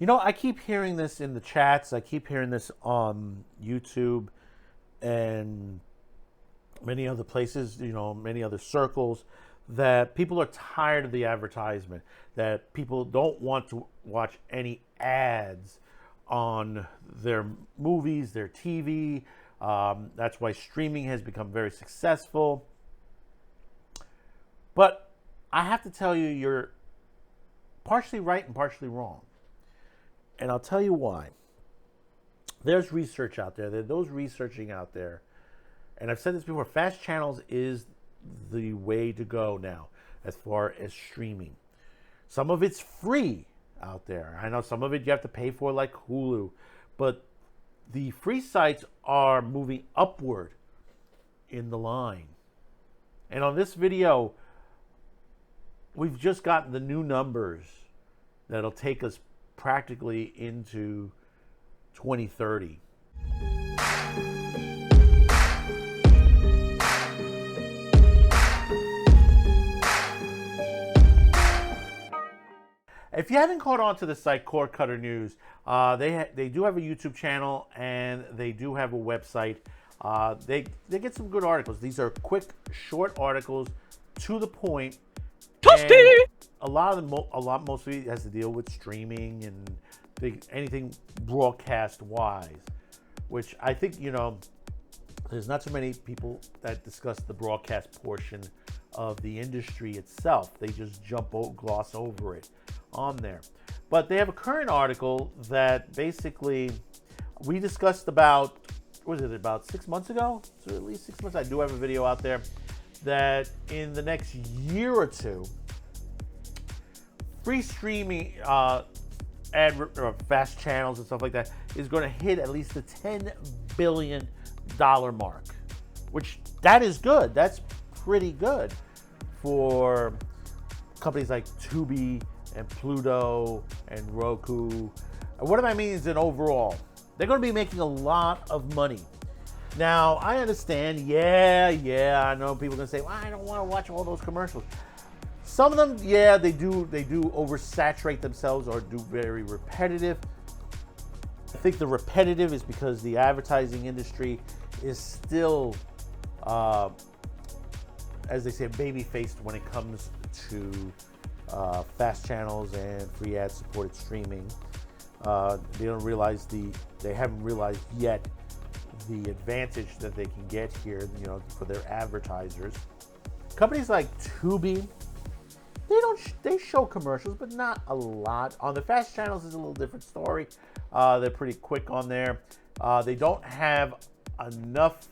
You know, I keep hearing this in the chats. I keep hearing this on YouTube and many other places, you know, many other circles, that people are tired of the advertisement, that people don't want to watch any ads on their movies, their TV. That's why streaming has become very successful. But I have to tell you, you're partially right and partially wrong. And I'll tell you why. There's research out there. There are those researching out there. And I've said this before, fast channels is the way to go now as far as streaming. Some of it's free out there. I know some of it you have to pay for, like Hulu. But the free sites are moving upward in the line. And on this video, we've just gotten the new numbers that'll take us practically into 2030. If you haven't caught on to the site Cord Cutter News, they do have a YouTube channel and they do have a website. They get some good articles. These are quick, short articles, to the point. Toasty! A lot of them, mostly has to deal with streaming and anything broadcast wise, which I think, you know, there's not so many people that discuss the broadcast portion of the industry itself. They just gloss over it on there. But they have a current article that basically we discussed about, what was it, about 6 months ago? So at least 6 months. I do have a video out there that in the next year or two, free streaming fast channels and stuff like that is going to hit at least the $10 billion mark, which that is good. That's pretty good for companies like Tubi and Pluto and Roku. And what I mean is that overall, they're going to be making a lot of money. Now, I understand, yeah, I know people are going to say, well, I don't want to watch all those commercials. Some of them, yeah, they do oversaturate themselves or do very repetitive. I think the repetitive is because the advertising industry is still, as they say, baby-faced when it comes to fast channels and free ad-supported streaming. They haven't realized yet the advantage that they can get here, you know, for their advertisers. Companies like Tubi, they show commercials, but not a lot. On the fast channels is a little different story. They're pretty quick on there. They don't have enough,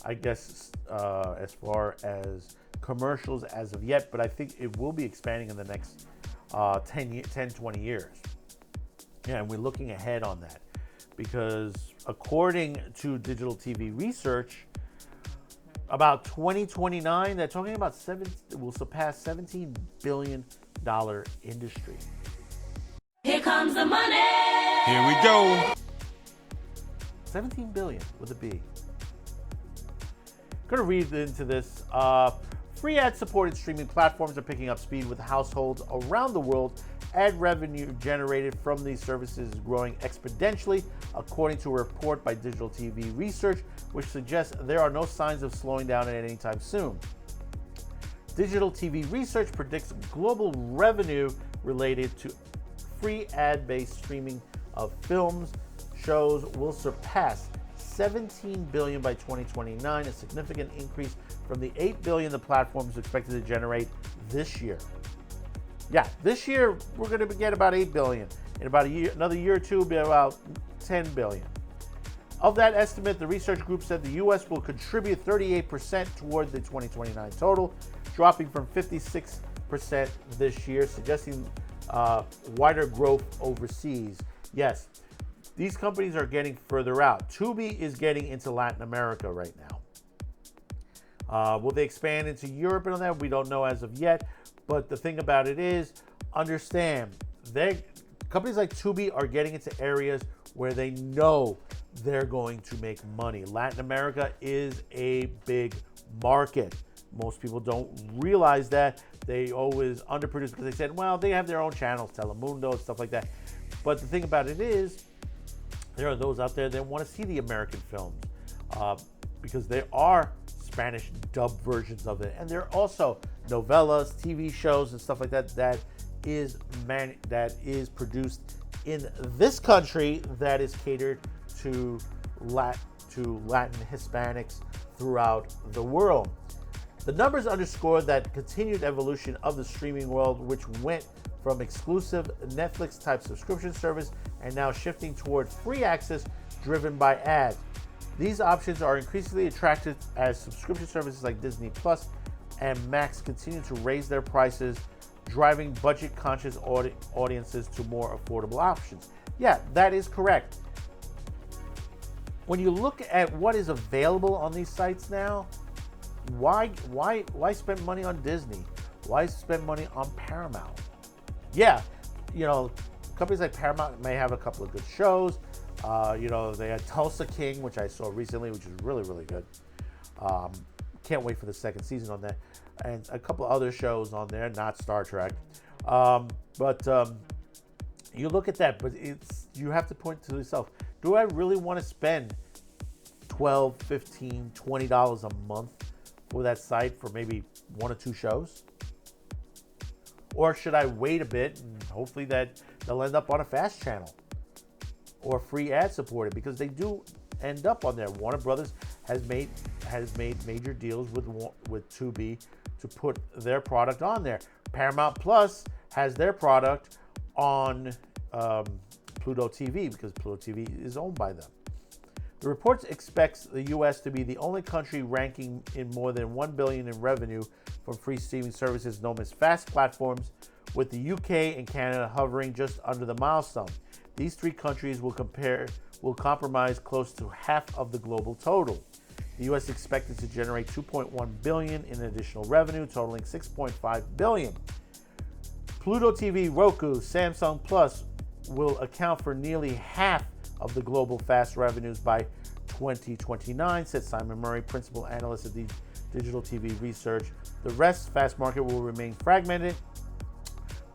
I guess, as far as commercials as of yet, but I think it will be expanding in the next 10, 20 years. Yeah, and we're looking ahead on that because according to Digital TV Research, about 2029, they're talking about will surpass $17 billion industry. Here comes the money. Here we go. 17 billion with a B. Going to read into this. Free ad-supported streaming platforms are picking up speed with households around the world. Ad revenue generated from these services is growing exponentially, according to a report by Digital TV Research, which suggests there are no signs of slowing down at any time soon. Digital TV Research predicts global revenue related to free ad-based streaming of films, shows will surpass $17 billion by 2029, a significant increase from the $8 billion the platform is expected to generate this year. Yeah, this year we're going to get about $8 billion. In about another year or two, it'll be about $10 billion. Of that estimate, the research group said the U.S. will contribute 38% toward the 2029 total, dropping from 56% this year, suggesting wider growth overseas. Yes, these companies are getting further out. Tubi is getting into Latin America right now. Will they expand into Europe and all that? We don't know as of yet. But the thing about it is, understand, companies like Tubi are getting into areas where they know they're going to make money. Latin America is a big market. Most people don't realize that. They always underproduce because they said, well, they have their own channels, Telemundo, stuff like that. But the thing about it is, there are those out there that want to see the American films because there are Spanish dub versions of it, and there are also novellas, TV shows, and stuff like that that is produced in this country that is catered to Latin Hispanics throughout the world. The numbers underscore that continued evolution of the streaming world, which went from exclusive Netflix-type subscription service and now shifting toward free access driven by ads. These options are increasingly attractive as subscription services like Disney Plus and Max continue to raise their prices, driving budget-conscious audiences to more affordable options. Yeah, that is correct. When you look at what is available on these sites now, why spend money on Disney? Why spend money on Paramount? Yeah, companies like Paramount may have a couple of good shows. They had Tulsa King, which I saw recently, which is really, really good. Can't wait for the second season on that. And a couple of other shows on there, not Star Trek. You look at that, but you have to point to yourself, do I really want to spend $12, $15, $20 a month for that site for maybe one or two shows? Or should I wait a bit and hopefully that they'll end up on a fast channel or free ad supported, because they do end up on there. Warner Brothers has made major deals with Tubi to put their product on there. Paramount Plus has their product on Pluto TV because Pluto TV is owned by them. The report expects the U.S. to be the only country ranking in more than $1 billion in revenue from free streaming services known as FAST platforms, with the UK and Canada hovering just under the milestone. These three countries will compromise close to half of the global total. The U.S. is expected to generate $2.1 billion in additional revenue, totaling $6.5 billion. Pluto TV, Roku, Samsung Plus will account for nearly half of the global FAST revenues by 2029, said Simon Murray, principal analyst at the Digital TV Research. The rest FAST market will remain fragmented,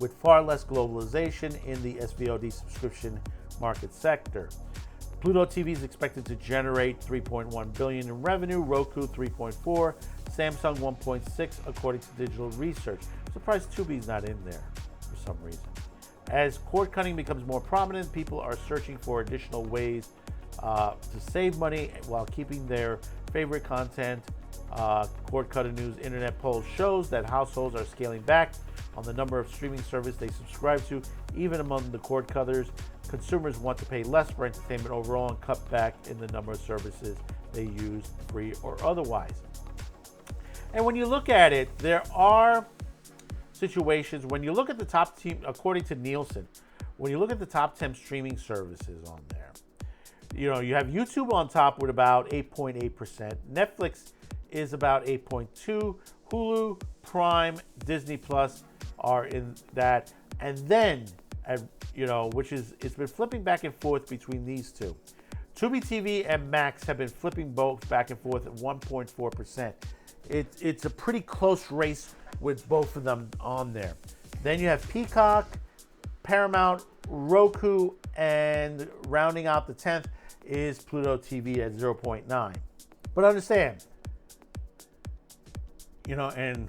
with far less globalization in the SVOD subscription market sector. Pluto TV is expected to generate $3.1 billion in revenue, Roku $3.4, Samsung $1.6, according to Digital Research. I'm surprised Tubi's not in there for some reason. As cord cutting becomes more prominent, people are searching for additional ways to save money while keeping their favorite content. Cord Cutter News internet poll shows that households are scaling back on the number of streaming services they subscribe to. Even among the cord cutters, consumers want to pay less for entertainment overall and cut back in the number of services they use, free or otherwise. And when you look at it, there are situations, when you look at the top 10, according to Nielsen, when you look at the top 10 streaming services on there, you have YouTube on top with about 8.8%. Netflix is about 8.2%. Hulu, Prime, Disney Plus are in that. And then, it's been flipping back and forth between these two. Tubi TV and Max have been flipping both back and forth at 1.4%. It's a pretty close race with both of them on there. Then you have Peacock, Paramount, Roku, and rounding out the 10th is Pluto TV at 0.9. But understand, and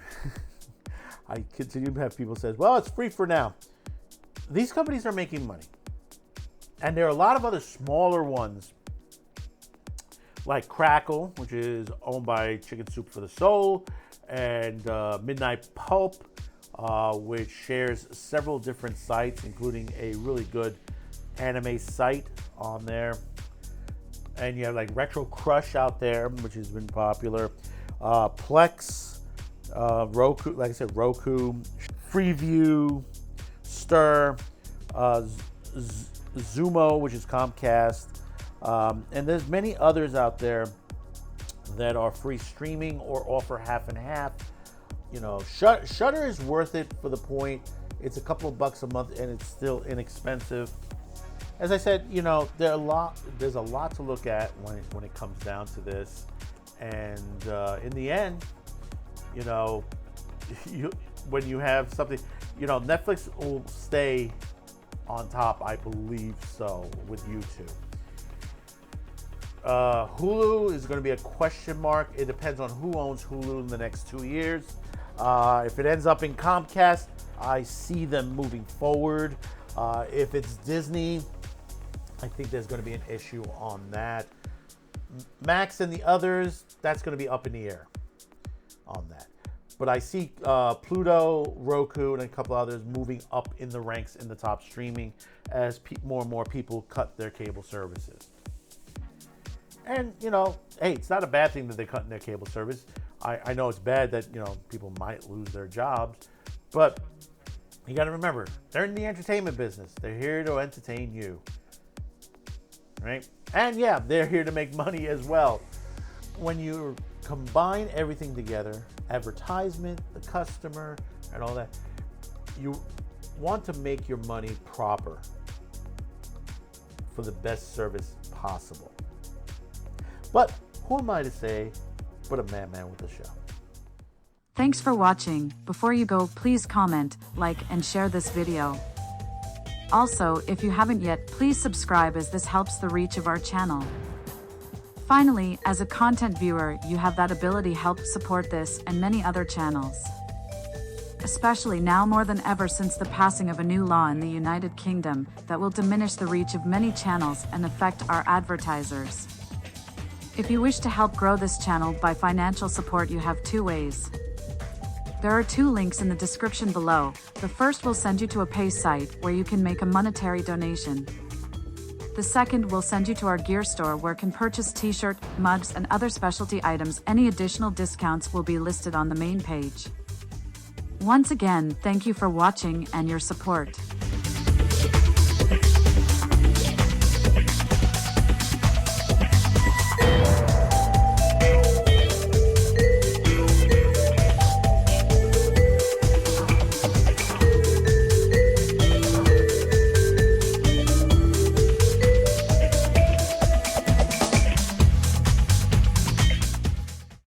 I continue to have people say, well, it's free for now. These companies are making money. And there are a lot of other smaller ones like Crackle, which is owned by Chicken Soup for the Soul, and Midnight Pulp, which shares several different sites, including a really good anime site on there. And you have like Retro Crush out there, which has been popular. Plex, Roku, like I said, Roku, Freeview, Stir, Zumo, which is Comcast, and there's many others out there that are free streaming or offer half and half. Shudder is worth it for the point. It's a couple of bucks a month and it's still inexpensive. As I said, there's a lot to look at when it comes down to this. And in the end, when you have something, Netflix will stay on top, I believe so, with YouTube. Hulu is going to be a question mark. It depends on who owns Hulu in the next 2 years. If it ends up in Comcast, I see them moving forward. If it's Disney, I think there's going to be an issue on that. Max and the others, that's going to be up in the air on that. But I see Pluto, Roku, and a couple others moving up in the ranks in the top streaming as more and more people cut their cable services. And, you know, hey, it's not a bad thing that they're cutting their cable service. I know it's bad that, you know, people might lose their jobs, but you got to remember, they're in the entertainment business. They're here to entertain you, right? And yeah, they're here to make money as well. When you combine everything together, advertisement, the customer, and all that, you want to make your money proper for the best service possible. But who am I to say but a madman with a show? Thanks for watching. Before you go, please comment, like, and share this video. Also, if you haven't yet, please subscribe as this helps the reach of our channel. Finally, as a content viewer, you have that ability to help support this and many other channels. Especially now more than ever since the passing of a new law in the United Kingdom that will diminish the reach of many channels and affect our advertisers. If you wish to help grow this channel by financial support, you have two ways. There are two links in the description below. The first will send you to a pay site where you can make a monetary donation. The second will send you to our gear store where you can purchase t-shirt, mugs, and other specialty items. Any additional discounts will be listed on the main page. Once again, thank you for watching and your support.